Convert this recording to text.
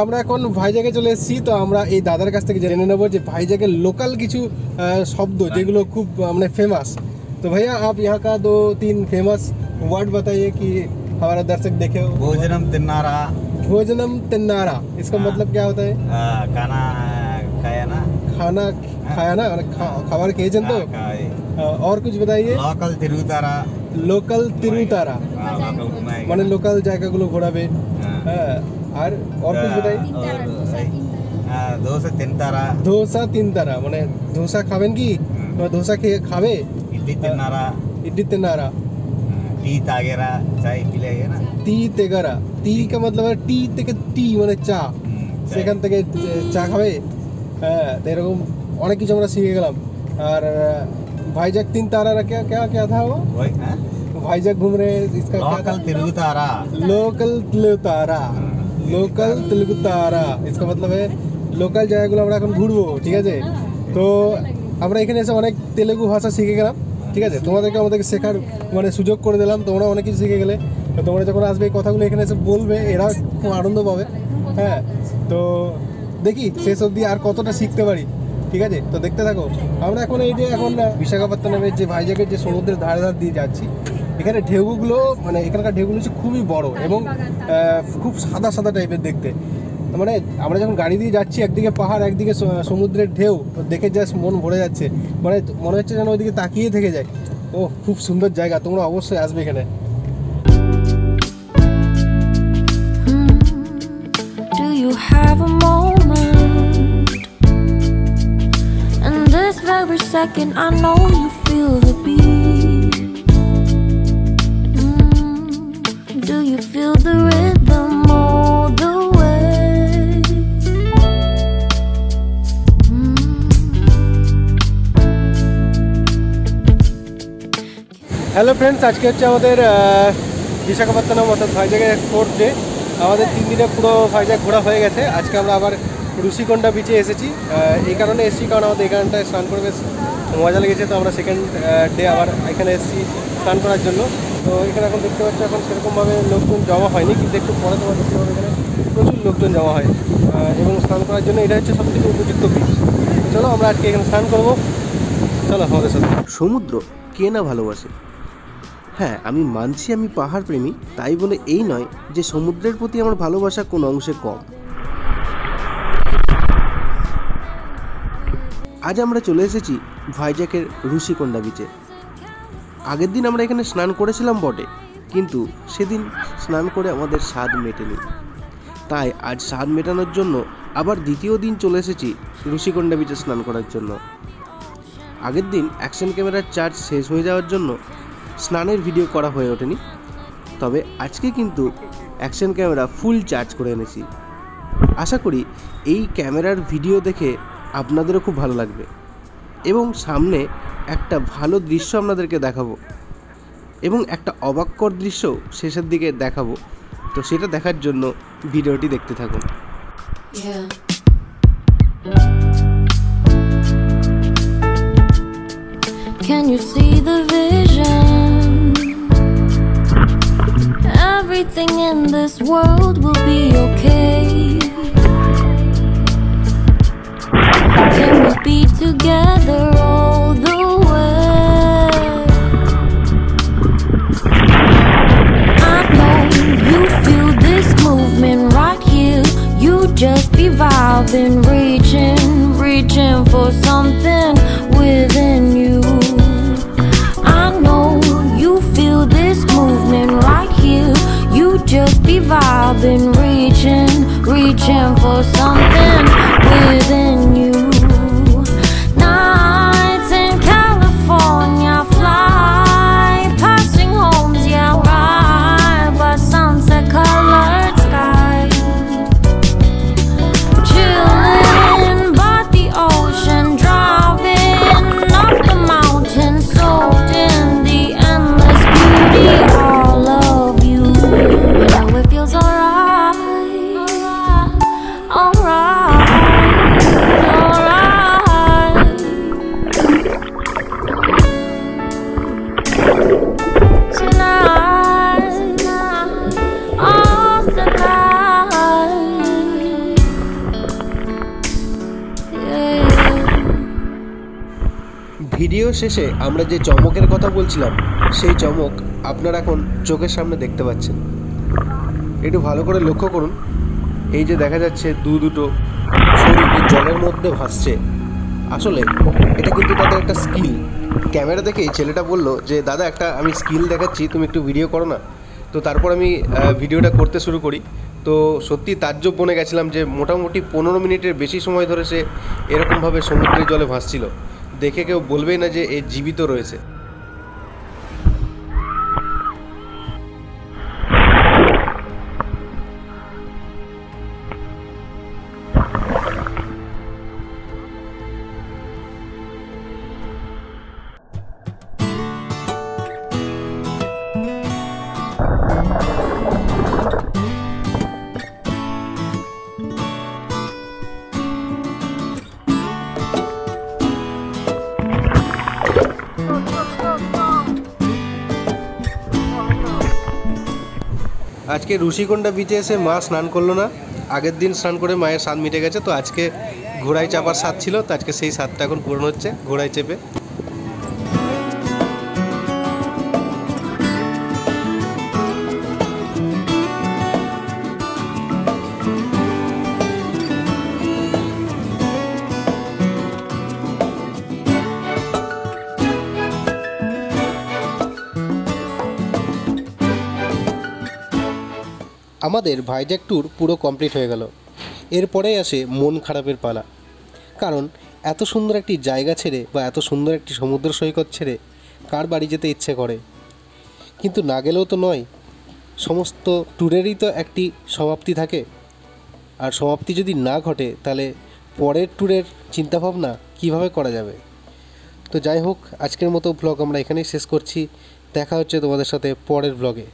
আমরা এখন ভাইজাগে চলে এসেছি। তো আমরা এই দাদার কাছ থেকে জেনে নেবো যে ভাইজাগের লোকাল কিছু শব্দ যেগুলো খুব মানে फेमस। तो भैया आप यहाँ का 2-3 फेमस वर्ड बताइए कि हमारा दर्शक देखे हो। भोजनम तिन्नारा। भोजनम तिन्नारा इसका मतलब क्या होता है? खाना खाया ना। खाना खाया ना, खबर खेजन तो। और कुछ बताइए। लोकल तिरुतारा। लोकल तिरुतारा মানে লোকাল জায়গাগুলো ঘোরাবে। হ্যাঁ, আর कुछ बताइए। ধোসা তিনতারা। ধোসা তিনতারা মানে ধোসা খাবেন কি? ধোসা খেয়ে খাবে। इडली तिन्नारा। इडली तिन्नारा। टी तागेरा, चाय पिलेगा ना। टी तेगारा, टी का मतलब है टी থেকে টি মানে চা, সেখান থেকে চা খাবে। হ্যাঁ, এরকম অনেক কিছু আমরা শিখে গেলাম। আর भाईजाग तीन तारा क्या क्या क्या था वो? भाईजाग घूम रहे इसका लोकल तेलुगु तारा। लोकल तेलुगु तारा। लोकल तेलुगु तारा इसका मतलब है লোকাল জায়গাগুলো আমরা এখন ঘুরবো। ঠিক আছে, তো আমরা এখানে এসে অনেক তেলুগু ভাষা শিখে গেলাম। ঠিক আছে, তোমাদেরকে আমাদেরকে শেখার মানে সুযোগ করে দিলাম। তোমরা অনেক কিছু শিখে গেলে। তো তোমরা যখন আসবে এই কথাগুলো এখানে এসে বলবে, এরা খুব আনন্দ পাবে। হ্যাঁ, তো দেখি শেষ অবধি আর কতটা শিখতে পারি। ঠিক আছে, তো দেখতে থাকো। আমরা এখন এই যে এখন বিশাখাপত্তনমের যে ভাইজাগের যে সমুদ্রের ধারে ধারে দিয়ে যাচ্ছি। এখানে ঢেউগুলো মানে এখানকার ঢেউগুলো হচ্ছে খুবই বড় এবং খুব সাদা সাদা টাইপের দেখতে। মানে আমরা যখন গাড়ি দিয়ে যাচ্ছি, একদিকে পাহাড় একদিকে সমুদ্রের ঢেউ, দেখে জাস্ট মন ভরে যাচ্ছে। মানে মনে হচ্ছে যেন ওইদিকে তাকিয়ে থেকে যায়। ও খুব সুন্দর জায়গা, তোমরা অবশ্যই আসবে এখানে। Do you have a moment? And this very second I know you feel the beat. Do you feel the rhythm all the way? Hello friends, আজকে হচ্ছে আমাদের বিশাখাপত্তনম অর্থাৎ ভাইজাগের 4th ডে। আমাদের 3 দিনে পুরো ভাইজাগ ঘোরা হয়ে গেছে। আজকে আমরা আবার রুশিকোন্ডা বিচে এসেছি। এই কারণে এসেছি কারণ আমাদের এখানটায় স্নান করে বেশ মজা লেগেছে। তো আমরা সেকেন্ড ডে আবার এখানে এসেছি স্নান করার জন্য। তো এখানে এখন দেখতে পাচ্ছি এখন সেরকমভাবে লোকজন জমা হয়নি, কিন্তু একটু পরে তোমার দেখতে পাবে এখানে প্রচুর লোকজন জমা হয় এবং স্নান করার জন্য এটা হচ্ছে সবথেকে উপযুক্ত বিচ। চলো আমরা আজকে এখানে স্নান করবো, চলো আমাদের সাথে। সমুদ্র কে না ভালোবাসে? হ্যাঁ, আমি মানছি আমি পাহাড় প্রেমী, তাই বলে এই নয় যে সমুদ্রের প্রতি আমার ভালোবাসা কোনো অংশে কম। আজ আমরা চলে এসেছি ভাইজাগের রুশিকোন্ডা বিচে। আগের দিন আমরা এখানে স্নান করেছিলাম বটে, কিন্তু সেদিন স্নান করে আমাদের স্বাদ মেটেনি। তাই আজ স্বাদ মেটানোর জন্য আবার দ্বিতীয় দিন চলে এসেছি রুশিকোন্ডা বিচে স্নান করার জন্য। আগের দিন অ্যাকশন ক্যামেরার চার্জ শেষ হয়ে যাওয়ার জন্য স্নানের ভিডিও করা হয়ে ওঠেনি। তবে আজকে কিন্তু অ্যাকশন ক্যামেরা ফুল চার্জ করে এনেছি। আশা করি এই ক্যামেরার ভিডিও দেখে আপনাদেরও খুব ভালো লাগবে এবং সামনে একটা ভালো দৃশ্য আপনাদেরকে দেখাবো এবং একটা অবাককর দৃশ্য শেষের দিকে দেখাবো। তো সেটা দেখার জন্য ভিডিওটি দেখতে থাকুন। Can you see the vision? Everything in this world will be okay. Can we be together all the way? I know you feel this movement right here. You just be vibing, reaching for something within you. I know you feel this movement right here. You just be vibing, reaching for something within you. Nights in California, fly passing homes, yeah, right by sunset colored sky. Chilling by the ocean, driving up the mountain, soaked in the endless beauty, all of you. You know it feels alright, alright. Video শেষে আমরা যে চমকের কথা বলছিলাম সেই চমক আপনারা এখন চোখের সামনে দেখতে পাচ্ছেন। একটু ভালো করে লক্ষ্য করুন, এই যে দেখা যাচ্ছে দুটো শরীর জলের মধ্যে ভাসছে। আসলে এটা কিন্তু তাদের একটা স্কিল। ক্যামেরা দেখেই ছেলেটা বলল যে দাদা একটা আমি স্কিল দেখাচ্ছি, তুমি একটু ভিডিও করো না। তো তারপর আমি ভিডিওটা করতে শুরু করি। তো সত্যি তাজ্জব বনে গেছিলাম যে মোটামুটি 15 মিনিটের বেশি সময় ধরে সে এরকমভাবে সমুদ্রের জলে ভাসছিল। দেখে কেউ বলবেই না যে এ জীবিত রয়েছে। আজকে রুশিকোন্ডা বিচে এসে মা স্নান করলো না। আগের দিন স্নান করে মায়ের স্বাদ মিটে গেছে। তো আজকে ঘোড়ায় চাপার স্বাদ ছিল, তো আজকে সেই স্বাদটা এখন পূরণ হচ্ছে ঘোড়ায় চেপে। আমাদের ভাইজ্যাগ ট্যুর পুরো কমপ্লিট হয়ে গেল। এরপরেই আসে মন খারাপের পালা। কারণ এত সুন্দর একটি জায়গা ছেড়ে বা এত সুন্দর একটি সমুদ্র সৈকত ছেড়ে কার বাড়ি যেতে ইচ্ছে করে। কিন্তু না গেলেও তো নয়, সমস্ত ট্যুরেরই তো একটি সমাপ্তি থাকে। আর সমাপ্তি যদি না ঘটে তাহলে পরের ট্যুরের চিন্তাভাবনা কিভাবে করা যাবে। তো যাই হোক, আজকের মতো ব্লগ আমরা এখানেই শেষ করছি। দেখা হচ্ছে তোমাদের সাথে পরের ব্লগে।